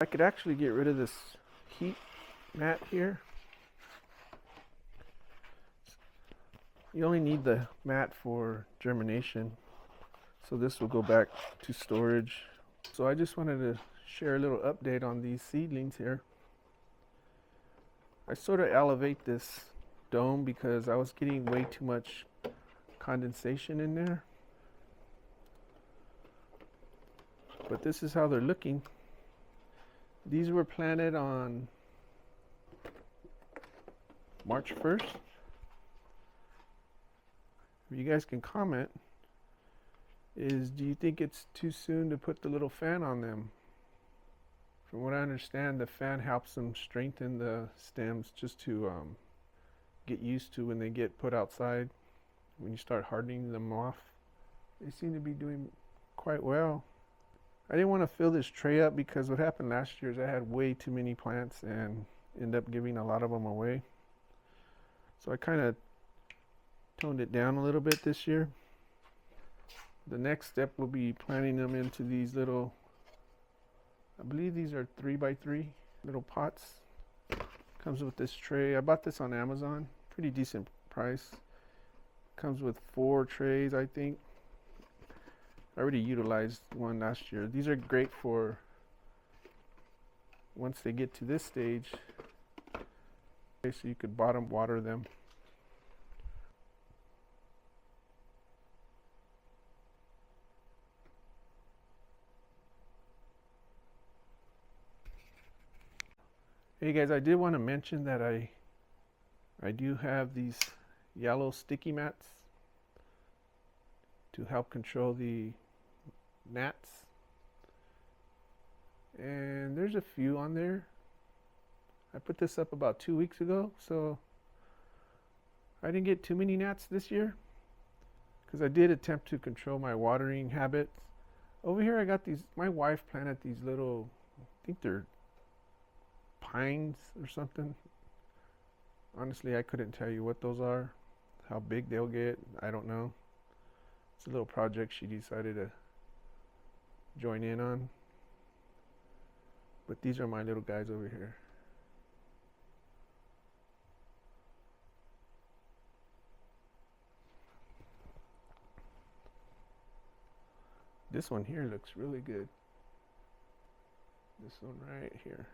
could actually get rid of this heat mat here. You only need the mat for germination, so this will go back to storage. So I just wanted to share a little update on these seedlings here. I sort of elevate this dome because I was getting way too much condensation in there. But this is how they're looking. These were planted on March 1st. If you guys can comment, do you think it's too soon to put the little fan on them? From what I understand, the fan helps them strengthen the stems just to get used to when they get put outside. When you start hardening them off, they seem to be doing quite well. I didn't want to fill this tray up because what happened last year is I had way too many plants and ended up giving a lot of them away. So I kind of toned it down a little bit this year. The next step will be planting them into these little, I believe these are 3x3 little pots. Comes with this tray. I bought this on Amazon, pretty decent price. Comes with 4 trays, I think. I already utilized one last year. These are great for once they get to this stage. Okay, so you could bottom water them. Hey guys, I did want to mention that I do have these yellow sticky mats to help control the gnats, and there's a few on there. I put this up about 2 weeks ago, so I didn't get too many gnats this year because I did attempt to control my watering habits. Over here I got these, my wife planted these little, I think they're pines or something. Honestly, I couldn't tell you what those are, how big they'll get, I don't know. It's a little project she decided to join in on. But these are my little guys over here. This one here looks really good. This one right here.